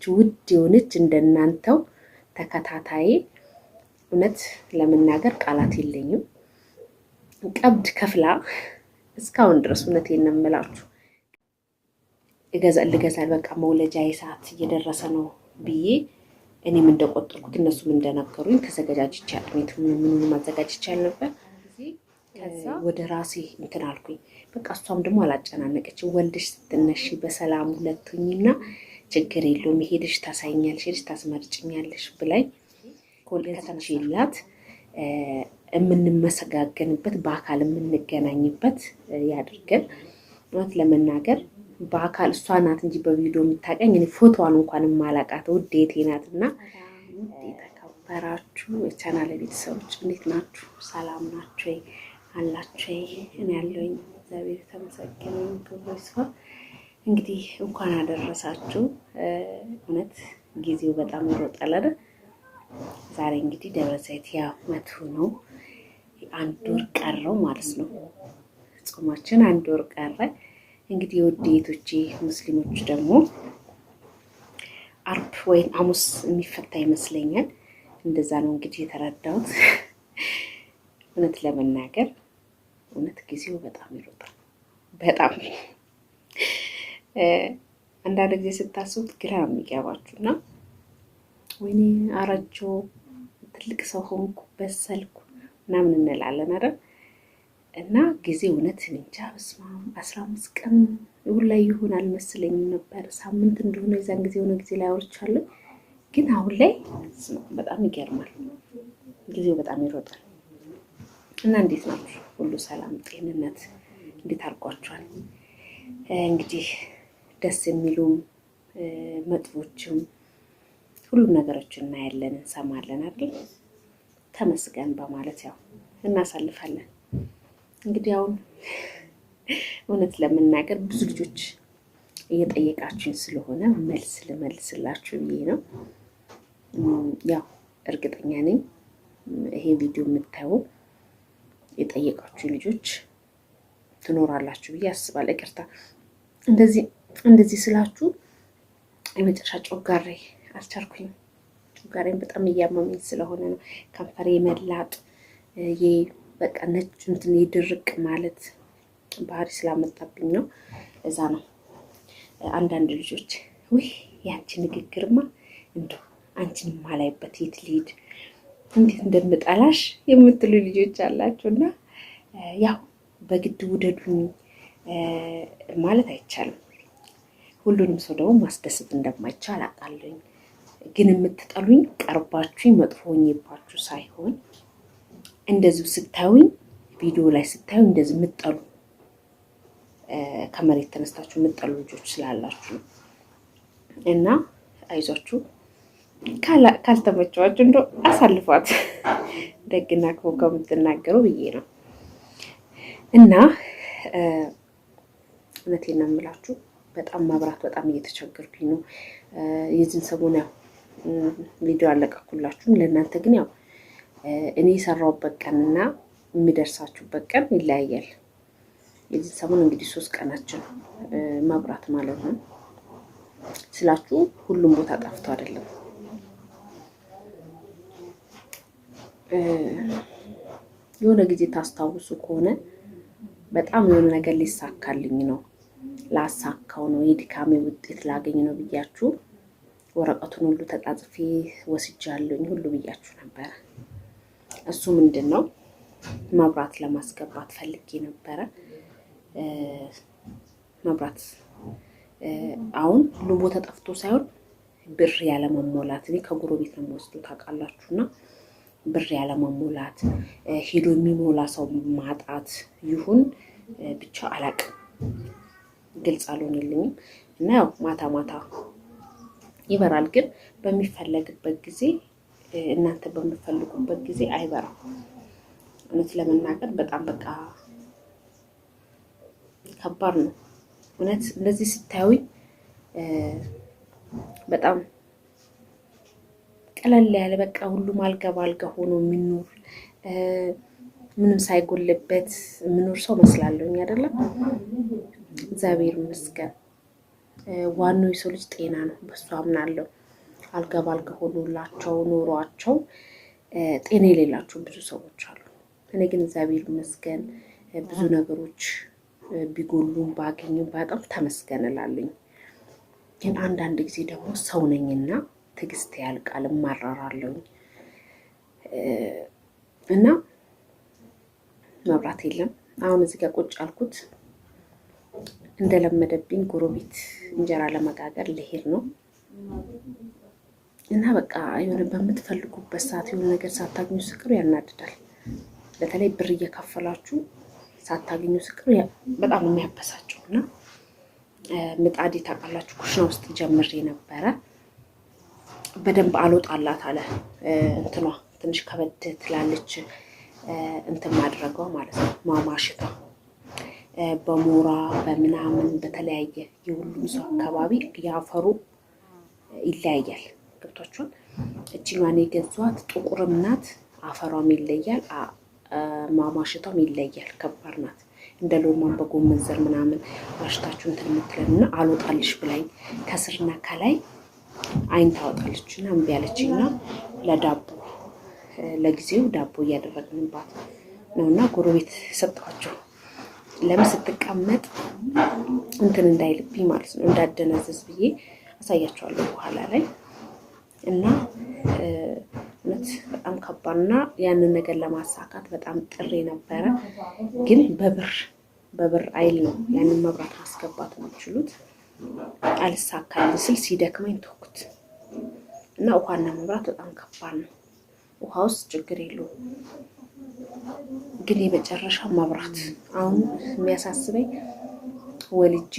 የሆነች ውድ የሆነች እንደናንተው ተከታታይ እውነት ለመናገር ቃላት የለኝም። ቀብድ ከፍላ እስካሁን ድረስ እውነቴን ነው የምላችሁ ልገዛል በቃ መውለጃ ሰዓት እየደረሰ ነው ብዬ እኔም እንደቆጠርኩት እነሱም እንደነገሩኝ ተዘጋጅቼ አጥሜት ምኑን ማዘጋጅቻል ነበር። ከዛ ወደ ራሴ እንትን አልኩኝ። በቃ እሷም ደግሞ አላጨናነቀችም። ወልድሽ ስትነሺ በሰላም ሁለቱኝና ችግር የለውም ሄድሽ ታሳይኛለሽ፣ ሄድሽ ታስመርጭኛለሽ ብላኝ ከተንሽላት የምንመሰጋገንበት በአካል የምንገናኝበት ያድርገን። እውነት ለመናገር በአካል እሷ ናት እንጂ በቪዲዮ የምታቀኝ እኔ ፎቶዋን እንኳን የማላቃት ውዴቴ ናት። እና የተከበራችሁ የቻናል ቤተሰቦች እንዴት ናችሁ? ሰላም ናችሁ አላችሁ? እኔ ያለሁኝ እግዚአብሔር የተመሰገነ ይሁን። እንግዲህ እንኳን አደረሳችሁ። እውነት ጊዜው በጣም ይሮጣል አይደል? ዛሬ እንግዲህ ደብረ ዘይት ያመቱ ነው። አንድ ወር ቀረው ማለት ነው። ጾማችን አንድ ወር ቀረ። እንግዲህ የውዴቶቼ ሙስሊሞች ደግሞ አርብ ወይም ሐሙስ የሚፈታ ይመስለኛል። እንደዛ ነው እንግዲህ የተረዳሁት። እውነት ለመናገር እውነት ጊዜው በጣም ይሮጣል። በጣም አንዳንድ ጊዜ ስታስቡት ግራ የሚገባችሁና ወይኔ አረጀሁ ትልቅ ሰው ሆንኩ በሰልኩ ምናምን እንላለን አይደል? እና ጊዜ እውነት እንጃ በስመ አብ 15 ቀን ይሁን ላይ ይሆን አልመስለኝም ነበር። ሳምንት እንደሆነ የዛን ጊዜ ሆነ ጊዜ ላይ አውርቻለሁ። ግን አሁን ላይ በጣም ይገርማል። ጊዜው በጣም ይሮጣል። እና እንዴት ናችሁ? ሁሉ ሰላም ጤንነት እንዴት አድርጓችኋል? እንግዲህ ደስ የሚሉም መጥፎችም ሁሉም ነገሮችን እናያለን እንሰማለን አይደል? ተመስገን በማለት ያው እናሳልፋለን። እንግዲህ አሁን እውነት ለመናገር ብዙ ልጆች እየጠየቃችሁኝ ስለሆነ መልስ ልመልስላችሁ ብዬ ነው። ያው እርግጠኛ ነኝ ይሄ ቪዲዮ የምታዩ የጠየቃችሁ ልጆች ትኖራላችሁ ብዬ አስባለሁ። ይቅርታ እንደዚህ ስላችሁ የመጨረሻ ጮጋሬ አልቻልኩኝ። ጮጋሬን በጣም እያመመኝ ስለሆነ ነው። ከንፈሬ መላጥ በቃ ነጭ እንትን የድርቅ ማለት ባህሪ ስላመጣብኝ ነው። እዛ ነው አንዳንድ ልጆች ውይ ያንቺ ንግግርማ እንደው አንቺን ማላይበት የት ልሂድ እንዴት እንደምጠላሽ የምትሉ ልጆች አላችሁና ያው በግድ ውደዱኝ ማለት አይቻልም። ሁሉንም ሰው ደግሞ ማስደሰት እንደማይቻል አውቃለሁኝ። ግን የምትጠሉኝ ቀርባችሁኝ መጥፎ ሆኜባችሁ ሳይሆን እንደዚሁ ስታዩኝ ቪዲዮ ላይ ስታዩ እንደዚህ የምትጠሉ ከመሬት ተነስታችሁ የምትጠሉ ልጆች ስላላችሁ እና አይዟችሁ። ካልተመቸዋችሁ እንደው አሳልፏት ደግና ክፉ ከምትናገሩ ብዬ ነው። እና እውነቴን ነው የምላችሁ በጣም ማብራት በጣም እየተቸገርኩኝ ነው። የዚህን ሰሞን ያው ቪዲዮ አለቀኩላችሁም። ለእናንተ ግን ያው እኔ የሰራሁበት ቀንና የሚደርሳችሁበት ቀን ይለያያል። የዚህ ሰሞን እንግዲህ 3 ቀናችን መብራት ማለት ነው ስላችሁ ሁሉም ቦታ ጠፍቶ አይደለም። የሆነ ጊዜ ታስታውሱ ከሆነ በጣም የሆነ ነገር ሊሳካልኝ ነው ላሳካው ነው የድካሜ ውጤት ላገኝ ነው ብያችሁ ወረቀቱን ሁሉ ተጣጽፌ ወስጃለሁኝ ሁሉ ብያችሁ ነበር። እሱ ምንድን ነው መብራት ለማስገባት ፈልጌ ነበረ። መብራት አሁን ሁሉ ቦታ ጠፍቶ ሳይሆን ብር ያለ መሞላት እኔ ከጎረቤት ነው የምወስደው ታውቃላችሁና ብር ያለ መሞላት ሄዶ የሚሞላ ሰው ማጣት ይሁን ብቻ አላውቅም፣ ግልጽ አልሆነልኝም። እና ያው ማታ ይበራል፣ ግን በሚፈለግበት ጊዜ እናንተ በምትፈልጉበት ጊዜ አይበራም። እውነት ለመናገር በጣም በቃ ከባድ ነው። እውነት እንደዚህ ስታዩኝ በጣም ቀለል ያለ በቃ ሁሉም አልጋ ባልጋ ሆኖ የሚኖር ምንም ሳይጎልበት የምኖር ሰው መስላለሁኝ አይደለም። እግዚአብሔር ይመስገን ዋናው የሰው ልጅ ጤና ነው። በሱ አምናለሁ። አልጋ ባልጋ ሆኖላቸው ኖሯቸው ጤና የሌላቸው ብዙ ሰዎች አሉ። እኔ ግን እግዚአብሔር ይመስገን ብዙ ነገሮች ቢጎሉም ባገኝም ባጣም ተመስገን እላለኝ። ግን አንዳንድ ጊዜ ደግሞ ሰው ነኝና ትዕግስት ያልቃል፣ እማራራለሁ እና መብራት የለም። አሁን እዚህ ጋር ቁጭ አልኩት። እንደለመደብኝ ጎረቤት እንጀራ ለመጋገር ልሄድ ነው እና በቃ የሆነ በምትፈልጉበት ሰዓት የሆነ ነገር ሳታገኙ ስቅሩ ያናድዳል። በተለይ ብር እየከፈላችሁ ሳታገኙ ስቅሩ በጣም የሚያበሳጨው እና ምጣድ ታውቃላችሁ፣ ኩሽና ውስጥ ጀምሬ ነበረ። በደንብ አልወጣላት አለ እንትኗ ትንሽ ከበድ ትላለች። እንትን ማድረገው ማለት ነው ማማሽታ በሞራ በምናምን በተለያየ የሁሉም ሰው አካባቢ ያፈሩ ይለያያል። ገብቷችኋል? እቺኛን የገዟት ጥቁርም ናት፣ አፈሯም ይለያል፣ ማማሽቷም ይለያል። ከባድ ናት። እንደ ሎማን በጎመን ዘር ምናምን ማሽታችሁ እንትን የምትለንና አልወጣልሽ ብላኝ ከስርና ከላይ አይን ታወጣለች እና እምቢ አለችኝና ለዳቦ ለጊዜው ዳቦ እያደረግንባት ነውና ጎረቤት ሰጥቷቸው ለምን ስትቀመጥ እንትን እንዳይልብኝ ማለት ነው እንዳደነዘዝ ብዬ አሳያቸዋለሁ በኋላ ላይ። እና እውነት በጣም ከባድና ያንን ነገር ለማሳካት በጣም ጥሬ ነበረ። ግን በብር አይል ነው ያንን መብራት ማስገባት የምችሉት። አልሳካልኝ ስል ሲደክመኝ ተውኩት። እና ውሃና መብራት በጣም ከባድ ነው። ውሃ ውስጥ ችግር የለውም፣ ግን የመጨረሻ መብራት አሁን የሚያሳስበኝ ወልጄ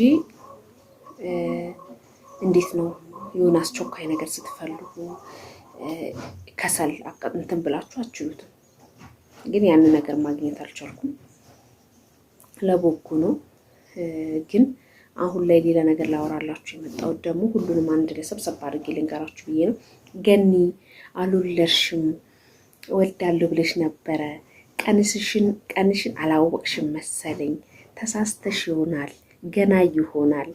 እንዴት ነው የሆነ አስቸኳይ ነገር ስትፈልጉ ከሰል እንትን ብላችሁ አትችሉትም። ግን ያንን ነገር ማግኘት አልቻልኩም። ለቦኩ ነው። ግን አሁን ላይ ሌላ ነገር ላወራላችሁ የመጣሁት ደግሞ ሁሉንም አንድ ላይ ሰብሰብ አድርጌ ልንገራችሁ ብዬ ነው። ገኒ አልወለድሽም፣ ወልዳለሁ ብለሽ ነበረ። ቀንሽን አላወቅሽም መሰለኝ፣ ተሳስተሽ ይሆናል፣ ገና ይሆናል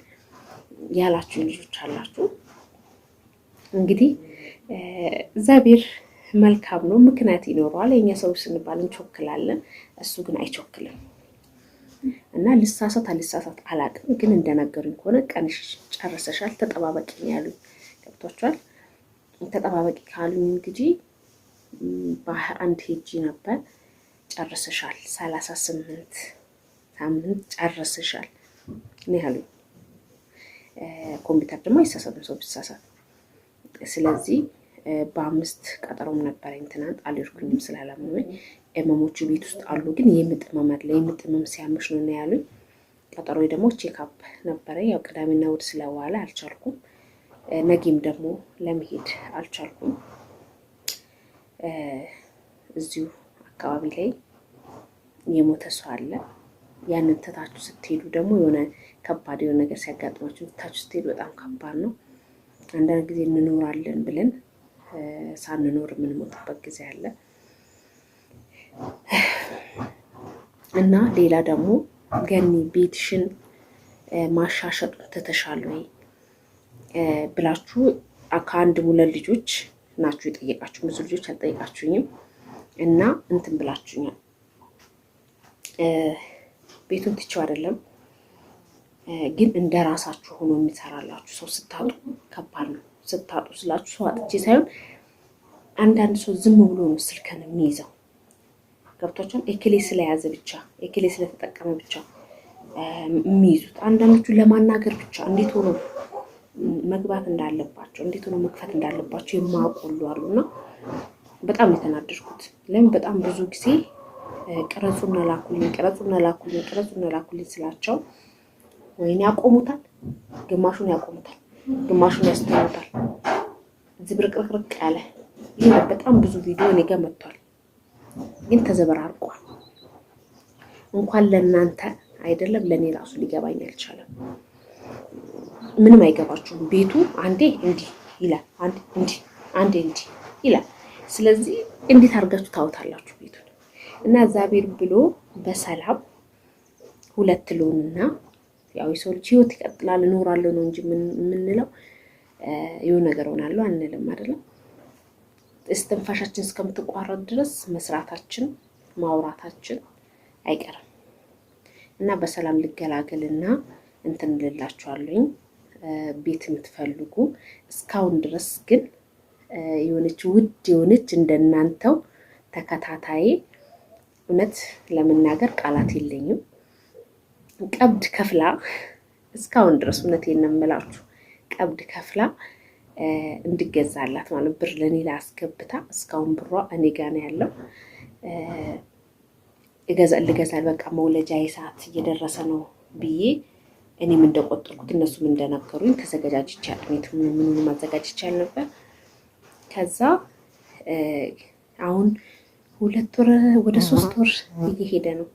ያላችሁ ልጆች አላችሁ። እንግዲህ እግዚአብሔር መልካም ነው፣ ምክንያት ይኖረዋል። የኛ ሰዎች ስንባል እንቾክላለን፣ እሱ ግን አይቾክልም። እና ልሳሳት አልሳሳት አላቅም፣ ግን እንደነገሩኝ ከሆነ ቀንሽ ጨርሰሻል፣ ተጠባበቂ ነው ያሉኝ። ገብቷችኋል? ተጠባበቂ ካሉኝ እንግዲህ በ21 ሄጂ ነበር። ጨርሰሻል፣ 38 ሳምንት ጨርሰሻል ነው ያሉኝ። ኮምፒውተር ደግሞ አይሳሳትም ሰው ቢሳሳት። ስለዚህ በ5 ቀጠሮም ነበረኝ ትናንት አልሄድኩኝም ስላላመመኝ። እመሞቹ ቤት ውስጥ አሉ፣ ግን የምጥ ህመም አለ። የምጥ ህመም ሲያምሽ ነው ያሉኝ። ቀጠሮ ደግሞ ቼክአፕ ነበረኝ። ያው ቅዳሜና እሑድ ስለዋለ አልቻልኩም። ነጌም ደግሞ ለመሄድ አልቻልኩም። እዚሁ አካባቢ ላይ የሞተ ሰው አለ። ያንን ትታችሁ ስትሄዱ ደግሞ የሆነ ከባድ የሆነ ነገር ሲያጋጥማችሁ ትታችሁ ስትሄዱ በጣም ከባድ ነው። አንዳንድ ጊዜ እንኖራለን ብለን ሳንኖር የምንሞትበት ጊዜ አለ እና ሌላ ደግሞ ገኒ ቤትሽን ማሻሸጡን ትተሻል ወይ ብላችሁ ከአንድ ሁለት ልጆች ናችሁ የጠየቃችሁ። ብዙ ልጆች አልጠየቃችሁኝም እና እንትን ብላችሁኛል። ቤቱን ትቼው አይደለም፣ ግን እንደ ራሳችሁ ሆኖ የሚሰራላችሁ ሰው ስታጡ ከባድ ነው። ስታጡ ስላችሁ ሰው አጥቼ ሳይሆን አንዳንድ ሰው ዝም ብሎ ነው ስልክን የሚይዘው። ገብቷችኋል? ኤክሌ ስለያዘ ብቻ ኤክሌ ስለተጠቀመ ብቻ የሚይዙት። አንዳንዶቹ ለማናገር ብቻ እንዴት ሆኖ መግባት እንዳለባቸው እንዴት ሆኖ መክፈት እንዳለባቸው የማያውቁሉ አሉና በጣም የተናደድኩት። ለምን በጣም ብዙ ጊዜ ቅረጹና ላኩልኝ ስላቸው ወይኔ ያቆሙታል፣ ግማሹን ያቆሙታል፣ ግማሹን ያስተውታል። ዝብርቅርቅርቅ ያለ ይሄ በጣም ብዙ ቪዲዮ እኔ ጋር መጥቷል፣ ግን ተዘበራርቋል። እንኳን ለእናንተ አይደለም ለእኔ ራሱ ሊገባኝ አልቻለም። ምንም አይገባችሁም። ቤቱ አንዴ እንዲህ ይላል፣ አንዴ እንዲህ ይላል። ስለዚህ እንዴት አድርጋችሁ ታውታላችሁ ቤቱን? እና እግዚአብሔር ብሎ በሰላም 2 ሎንና ያው የሰው ልጅ ህይወት ይቀጥላል እኖራለሁ ነው እንጂ የምንለው የሆነ ነገር ሆናለሁ አንልም አይደለም። እስትንፋሻችን እስከምትቋረጥ ድረስ መስራታችን ማውራታችን አይቀርም እና በሰላም ልገላገልና እንትን ልላችኋለሁኝ። ቤት የምትፈልጉ እስካሁን ድረስ ግን የሆነች ውድ የሆነች እንደናንተው ተከታታይ እውነት ለመናገር ቃላት የለኝም። ቀብድ ከፍላ እስካሁን ድረስ እውነቴን ነው የምላችሁ ቀብድ ከፍላ እንድገዛላት ማለት ብር ለኔ ላይ አስገብታ እስካሁን ብሯ እኔ ጋር ነው ያለው። ልገዛል በቃ መውለጃ ሰዓት እየደረሰ ነው ብዬ እኔም እንደቆጠርኩት እነሱም እንደነገሩኝ ተዘጋጅቼ አጥሜት ምኑን ማዘጋጅቻል ነበር። ከዛ አሁን 2 ወር ወደ 3 ወር እየሄደ ነው።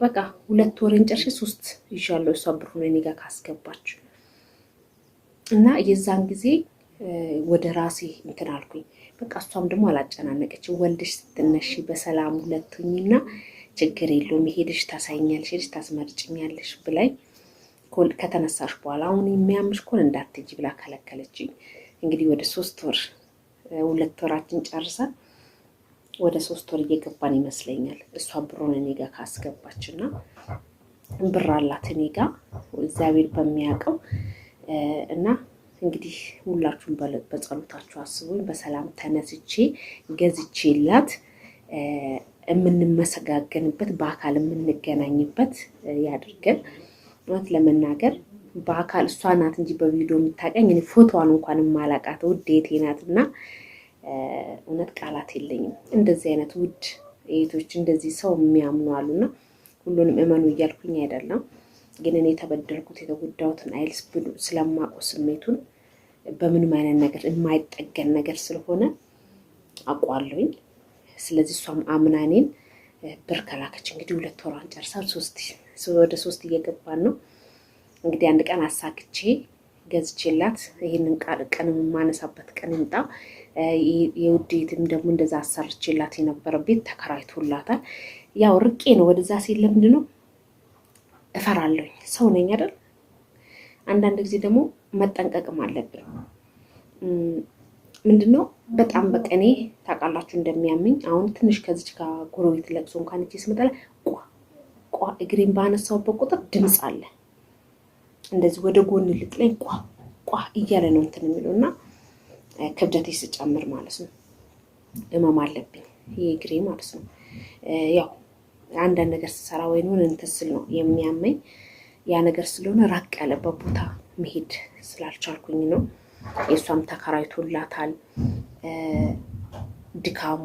በቃ 2 ወር እንጨርሽ 3 ይሻለው እሷ ብሩን እኔ ጋር ካስገባች እና የዛን ጊዜ ወደ ራሴ እንትን አልኩኝ። በቃ እሷም ደግሞ አላጨናነቀችም። ወልድሽ ስትነሺ በሰላም ሁለቱኝና ችግር የለውም ሄድሽ ታሳይኛለሽ፣ ሄድሽ ታስመርጭኛለሽ ብላኝ ከተነሳሽ በኋላ አሁን የሚያምሽ ኮን እንዳትጂ ብላ ከለከለችኝ። እንግዲህ ወደ 3 ወር 2 ወራችን ጨርሰን ወደ 3 ወር እየገባን ይመስለኛል። እሷ ብሩን እኔ ጋር ካስገባችና ብር አላት እኔ ጋር እግዚአብሔር በሚያውቀው እና እንግዲህ ሁላችሁም በጸሎታችሁ አስቡኝ። በሰላም ተነስቼ ገዝቼላት የምንመሰጋገንበት በአካል የምንገናኝበት ያድርገን። እውነት ለመናገር በአካል እሷ ናት እንጂ በቪዲዮ የምታቀኝ እኔ ፎቶዋን እንኳን የማላቃት ውዴቴ ናት እና እውነት ቃላት የለኝም። እንደዚህ አይነት ውድ እህቶች እንደዚህ ሰው የሚያምኑ አሉና ሁሉንም እመኑ እያልኩኝ አይደለም፣ ግን እኔ የተበደልኩት የተጎዳሁትን አይልስ ብሉ ስለማውቀው ስሜቱን በምንም አይነት ነገር የማይጠገን ነገር ስለሆነ አውቀዋለሁኝ። ስለዚህ እሷም አምና እኔን ብር ከላከች። እንግዲህ 2 ወሯን ጨርሳ ወደ 3 እየገባን ነው። እንግዲህ አንድ ቀን አሳክቼ ገዝቼላት ይሄንን ቀን የማነሳበት ቀን ይምጣ። የውዴትም ደግሞ እንደዛ አሰርቼላት የነበረ ቤት ተከራይቶላታል። ያው ርቄ ነው ወደዛ ሲል ለምንድን ነው እፈራለሁኝ። ሰው ነኝ አይደል? አንዳንድ ጊዜ ደግሞ መጠንቀቅም አለብን። ምንድነው በጣም በቀኔ ታውቃላችሁ እንደሚያመኝ አሁን ትንሽ ከዚች ጋር ጎረቤት ለቅሶ እንኳን እቺ ስመጣ ቋ እግሬን ባነሳውበት ቁጥር ድምፅ አለ እንደዚህ ወደ ጎን ልጥለኝ ቋ እያለ ነው እንትን የሚለውና ክብደቴ ስጨምር ማለት ነው እመም አለብኝ ይሄ እግሬ ማለት ነው። ያው አንዳንድ ነገር ስሰራ ወይንም እንትን ስል ነው የሚያመኝ። ያ ነገር ስለሆነ ራቅ ያለበት ቦታ መሄድ ስላልቻልኩኝ ነው። የእሷም ተከራይቶላታል። ድካሟ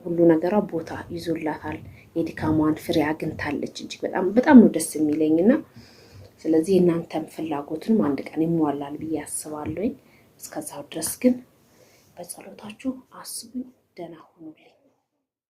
ሁሉ ነገሯ ቦታ ይዞላታል። የድካሟን ፍሬ አግኝታለች። እጅግ በጣም ነው ደስ የሚለኝና ስለዚህ እናንተም ፍላጎትንም አንድ ቀን ይሟላል ብዬ አስባለሁኝ። እስከዛው ድረስ ግን በጸሎታችሁ አስቡኝ። ደህና ሁኑልኝ።